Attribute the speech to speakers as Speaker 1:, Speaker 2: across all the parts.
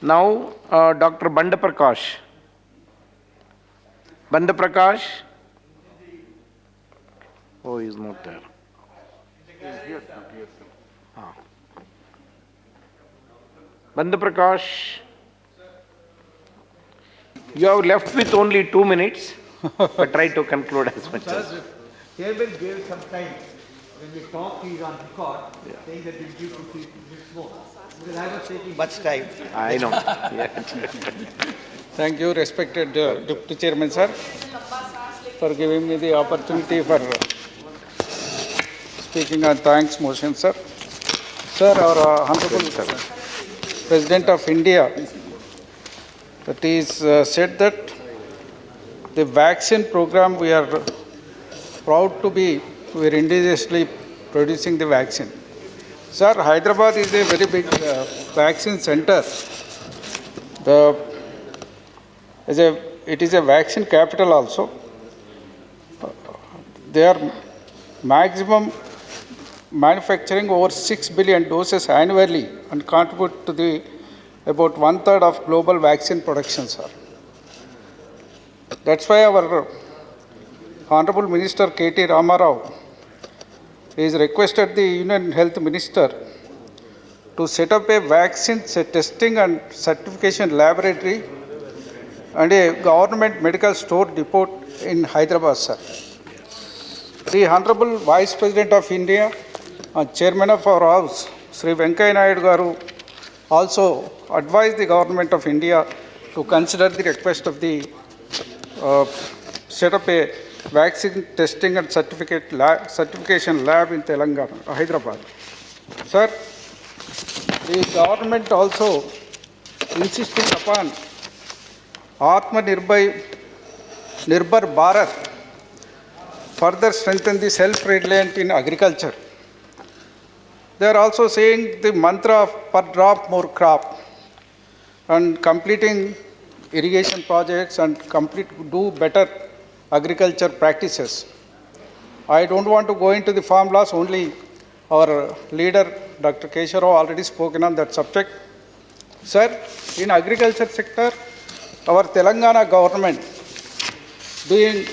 Speaker 1: Now, Dr. Banda Prakash. Banda Prakash? Oh, he is not there. Banda Prakash, you have left with only 2 minutes, but try to conclude as much as.
Speaker 2: Chairman gave some time. When we talk, he's on record, saying that we'll give 2 minutes more. Because I was taking much time.
Speaker 1: I know. Yeah.
Speaker 3: Thank you, respected Deputy Chairman, sir, for giving me the opportunity for speaking on thanks motion, sir. Sir, our Honorable President of India, that is said that the vaccine program, we are proud to be, we are indigenously producing the vaccine. Sir, Hyderabad is a very big vaccine center. It is a vaccine capital also. They are maximum manufacturing over 6 billion doses annually and contribute to the about 1/3 of global vaccine production, sir. That's why our Honorable Minister K.T. Ramarao is requested the Union Health Minister to set up a vaccine testing and certification laboratory and a government medical store depot in Hyderabad, sir. The Honorable Vice President of India and Chairman of our House, Sri Venkaiah Naidu Garu, also advised the Government of India to consider the request of the set up a vaccine testing and certification lab in Telangana, Hyderabad. Sir, the government also insisting upon Nirbhar Bharat, further strengthen the self-reliant in agriculture. They are also saying the mantra of per drop more crop and completing irrigation projects and do better agriculture practices. I don't want to go into the farm laws, only our leader Dr. Keshav Rao already spoken on that subject. Sir, in agriculture sector, our Telangana government doing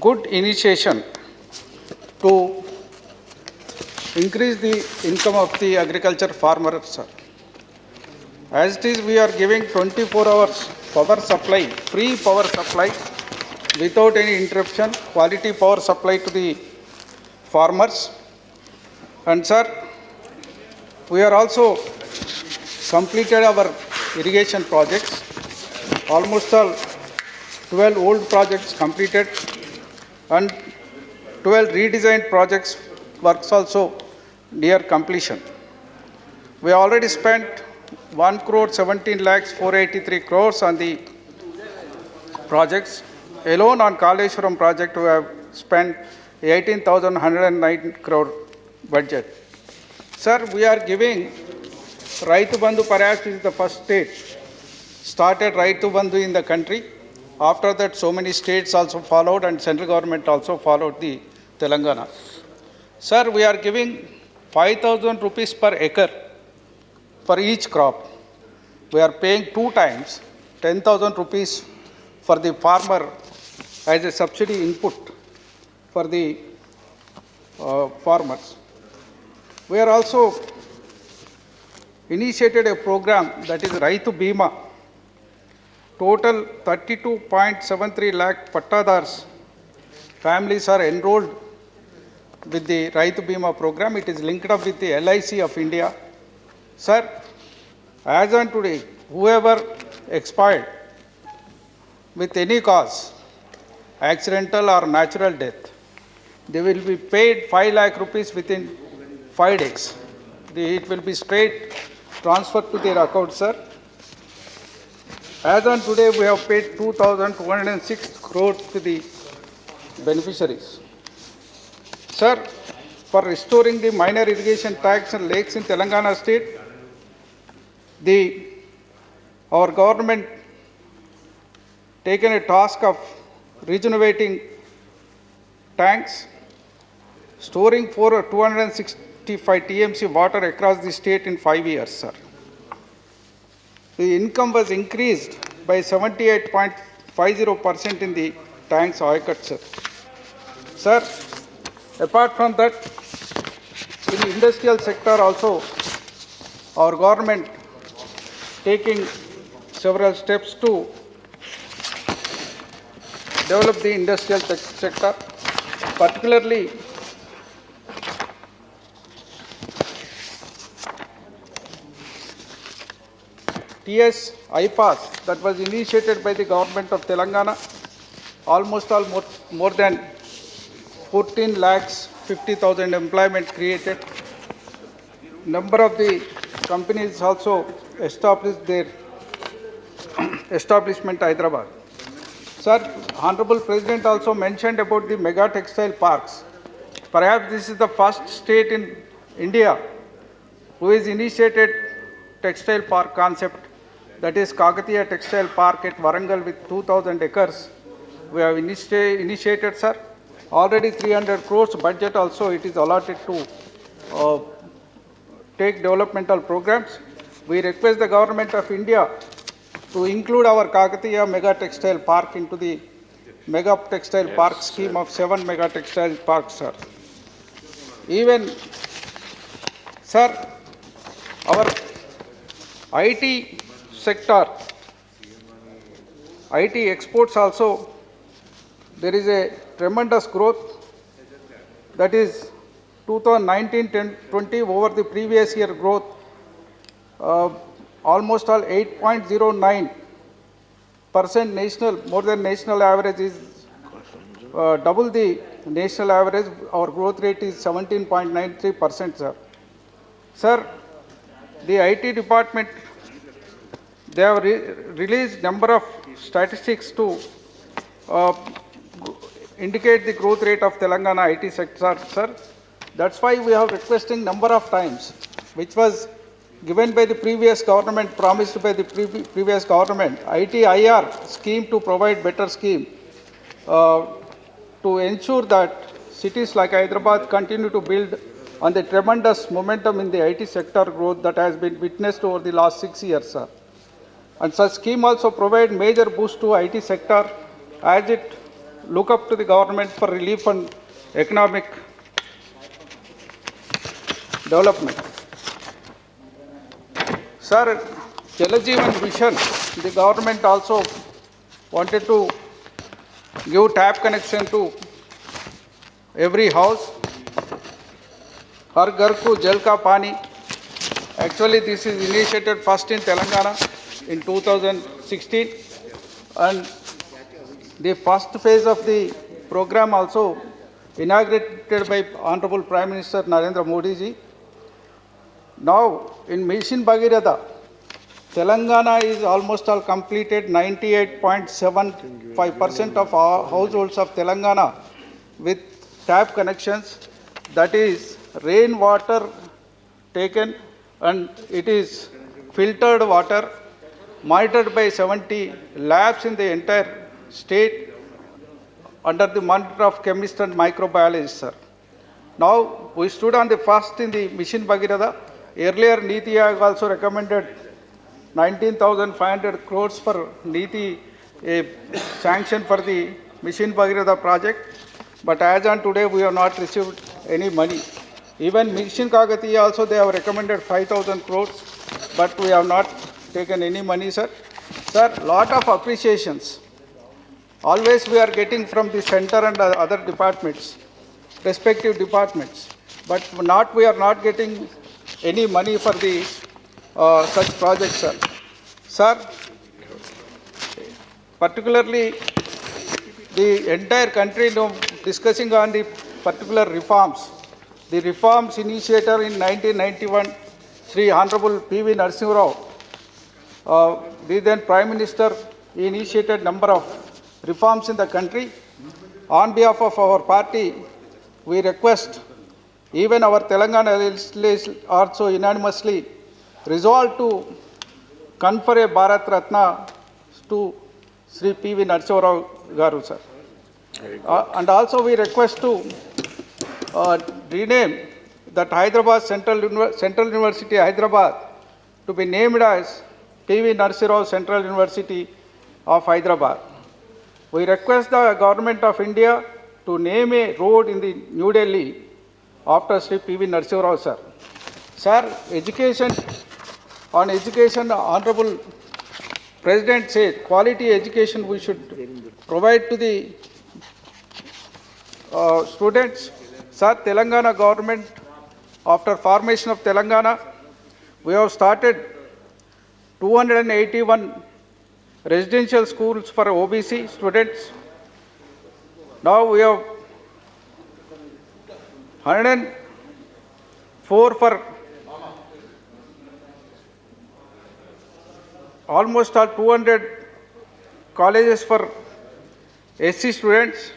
Speaker 3: good initiation to increase the income of the agriculture farmers, sir. As it is, we are giving 24 hours power supply, free power supply, without any interruption, quality power supply to the farmers. And sir, we are also completed our irrigation projects. Almost all 12 old projects completed and 12 redesigned projects works also near completion. We already spent 1,17,483 crores on the projects. Alone on Kaleshwaram project, we have spent 18,109 crore budget. Sir, we are giving Raitu Bandhu, perhaps is the first state, started Raitu Bandhu in the country. After that, so many states also followed and central government also followed the Telangana. Sir, we are giving 5,000 rupees per acre for each crop. We are paying 2 times 10,000 rupees for the farmer as a subsidy input for the farmers. We are also initiated a program that is Raitu Bima. Total 32.73 lakh Pattadars families are enrolled with the Raitu Bima program. It is linked up with the LIC of India. Sir, as on today, whoever expired with any cause, accidental or natural death, they will be paid 5 lakh rupees within 5 days. It will be straight transferred to their account, sir. As on today, we have paid 2,206 crores to the beneficiaries. Sir, for restoring the minor irrigation tracts and lakes in Telangana state, our government taken a task of regenerating tanks, storing 265 TMC water across the state in 5 years, sir. the income was increased by 78.50% in the tanks oil cut, sir. Sir, apart from that, in industrial sector also, our government taking several steps to develop the industrial sector, particularly TS IPAS that was initiated by the government of Telangana, almost more than 14 lakhs 50,000 employment created. Number of the companies also established their establishment Hyderabad. Sir, Honorable President also mentioned about the mega textile parks. Perhaps this is the first state in India who has initiated textile park concept, that is Kakatiya Textile Park at Warangal with 2,000 acres. We have initiated, sir. Already 300 crores budget also it is allotted to take developmental programs. We request the government of India to include our Kakatiya Mega Textile Park into the Mega Textile Park scheme of 7 Mega Textile Parks, sir. Even, sir, our IT sector, IT exports also, there is a tremendous growth, that is 2019-20 over the previous year growth, almost all 8.09% national, more than national average is double the national average. Our growth rate is 17.93%, sir. Sir, the IT department, they have released number of statistics to indicate the growth rate of Telangana IT sector, sir. That's why we have requesting number of times, which was given by the previous government, promised by the previous government, ITIR scheme to provide better scheme to ensure that cities like Hyderabad continue to build on the tremendous momentum in the IT sector growth that has been witnessed over the last 6 years, sir. And such scheme also provide major boost to IT sector as it look up to the government for relief and economic development. Sir, Jal Jeevan Mission, the government also wanted to give tap connection to every house. Har Ghar Ko Jal Ka Pani. Actually, this is initiated first in Telangana in 2016, and the first phase of the program also inaugurated by Honorable Prime Minister Narendra Modi ji. Now, in Mission Bhagiratha, Telangana is almost all completed. 98.75% of our households of Telangana with tap connections, that is rainwater taken and it is filtered water, monitored by 70 labs in the entire state under the monitor of chemists and microbiologists, sir. Now, we stood on the first in the Mission Bhagiratha. Earlier, Niti Aayog also recommended 19,500 crores for Niti sanction for the Mission Bhagiratha project. But as on today, we have not received any money. Even Mission Kakatiya also, they have recommended 5,000 crores, but we have not taken any money, sir. Sir, lot of appreciations. Always we are getting from the center and other departments, respective departments, but we are not getting any money for the such projects, sir. Sir, particularly the entire country discussing on the particular reforms. The reforms initiator in 1991, Sri Honorable P.V. Narasimha Rao, the then Prime Minister, he initiated number of reforms in the country. On behalf of our party, we request even our Telangana legislature also unanimously resolved to confer a Bharat Ratna to Sri P.V. Narasimha Rao Garu, sir. And also we request to rename that Hyderabad Central University Hyderabad to be named as P.V. Narasimha Rao Central University of Hyderabad. We request the Government of India to name a road in the New Delhi after Sri P.V. Narasimha Rao, sir. Sir, education, the Honorable President said quality education we should provide to the students. Sir, Telangana government, after formation of Telangana, we have started 281 residential schools for OBC students. Now we have 104 for almost all 200 colleges for SC students,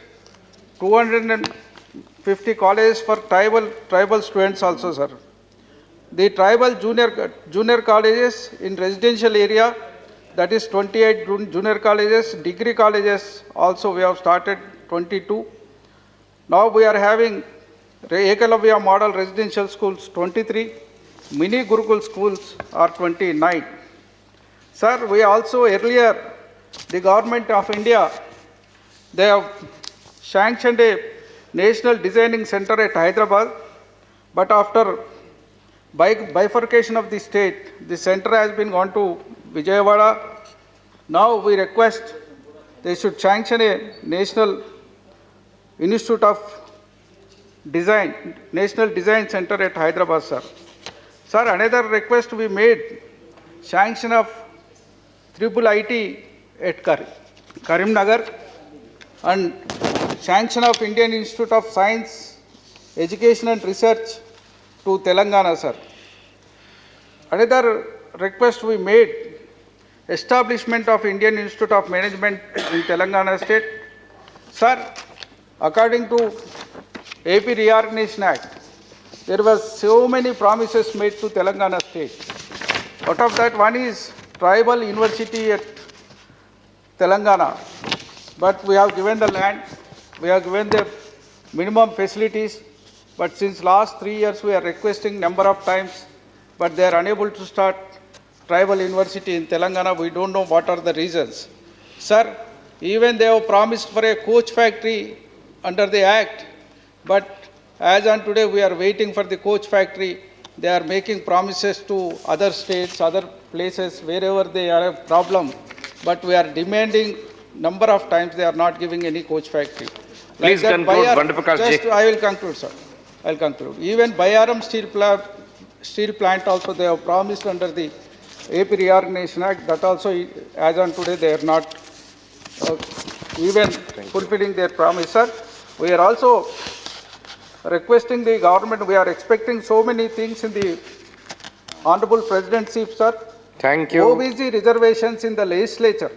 Speaker 3: 250 colleges for tribal students also, sir. The tribal junior colleges in residential area, that is 28 junior colleges, degree colleges also we have started 22. Now we are having Ekalavya model residential schools 23, mini Gurukul schools are 29. Sir, we also earlier, the government of India, they have sanctioned a National Designing Center at Hyderabad, but after bifurcation of the state, the center has been gone to Vijayawada. Now we request they should sanction a National Institute of Design, National Design Center at Hyderabad, sir. Sir, another request we made, sanction of Triple IT at Karimnagar and sanction of Indian Institute of Science, Education and Research to Telangana, sir. Another request we made, establishment of Indian Institute of Management in Telangana state. Sir, according to AP Reorganization Act, there was so many promises made to Telangana state. Out of that, one is tribal university at Telangana. But we have given the land, we have given the minimum facilities, but since last 3 years we are requesting number of times, but they are unable to start tribal university in Telangana. We don't know what are the reasons. Sir, even they have promised for a coach factory under the act, but as on today we are waiting for the coach factory. They are making promises to other states, other places, wherever they are a problem, but we are demanding number of times, they are not giving any coach factory.
Speaker 1: Please conclude, Bandaprakash ji.
Speaker 3: I will conclude, sir. I will conclude. Even Bayaram steel plant also they have promised under the AP Reorganization Act, that also as on today they are not even fulfilling their promise, sir. We are also requesting the government, we are expecting so many things in the Honorable Presidency, sir.
Speaker 1: Thank you.
Speaker 3: OBC reservations in the legislature.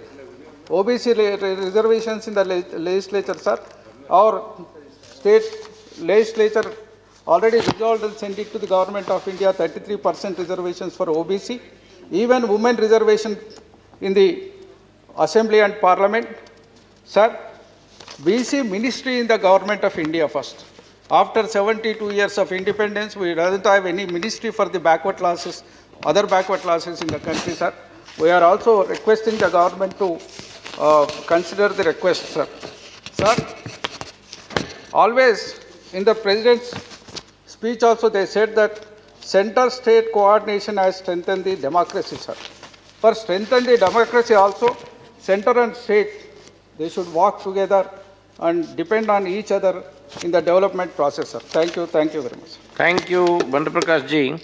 Speaker 3: OBC reservations in the legislature, sir. Our state legislature already resolved and sent it to the Government of India, 33% reservations for OBC. Even women reservation in the Assembly and Parliament. Sir, BC ministry in the Government of India first. After 72 years of independence, we doesn't have any ministry for the backward classes, other backward classes in the country, sir. We are also requesting the government to consider the request, sir. Sir, always in the President's speech also they said that center-state coordination has strengthened the democracy, sir. For strengthen the democracy also, center and state, they should work together and depend on each other in the development process, sir. Thank you very much.
Speaker 1: Thank you, Bandaprakash ji.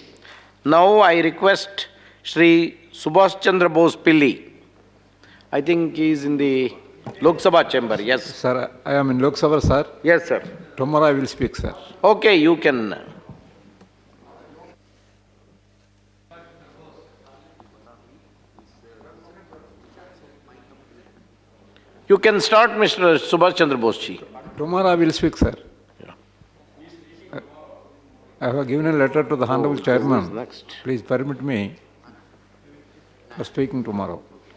Speaker 1: Now I request Shri Subhash Chandra Bose Pilli. I think he is in the Lok Sabha chamber, yes.
Speaker 4: Sir, I am in Lok Sabha, sir.
Speaker 1: Yes, sir.
Speaker 4: Tomorrow I will speak, sir.
Speaker 1: Okay, you can. You can start, Mr. Subhash Chandra Bose ji.
Speaker 4: Tomorrow I will speak, sir. I have given a letter to the Honorable Chairman.
Speaker 1: Next.
Speaker 4: Please permit me for speaking tomorrow.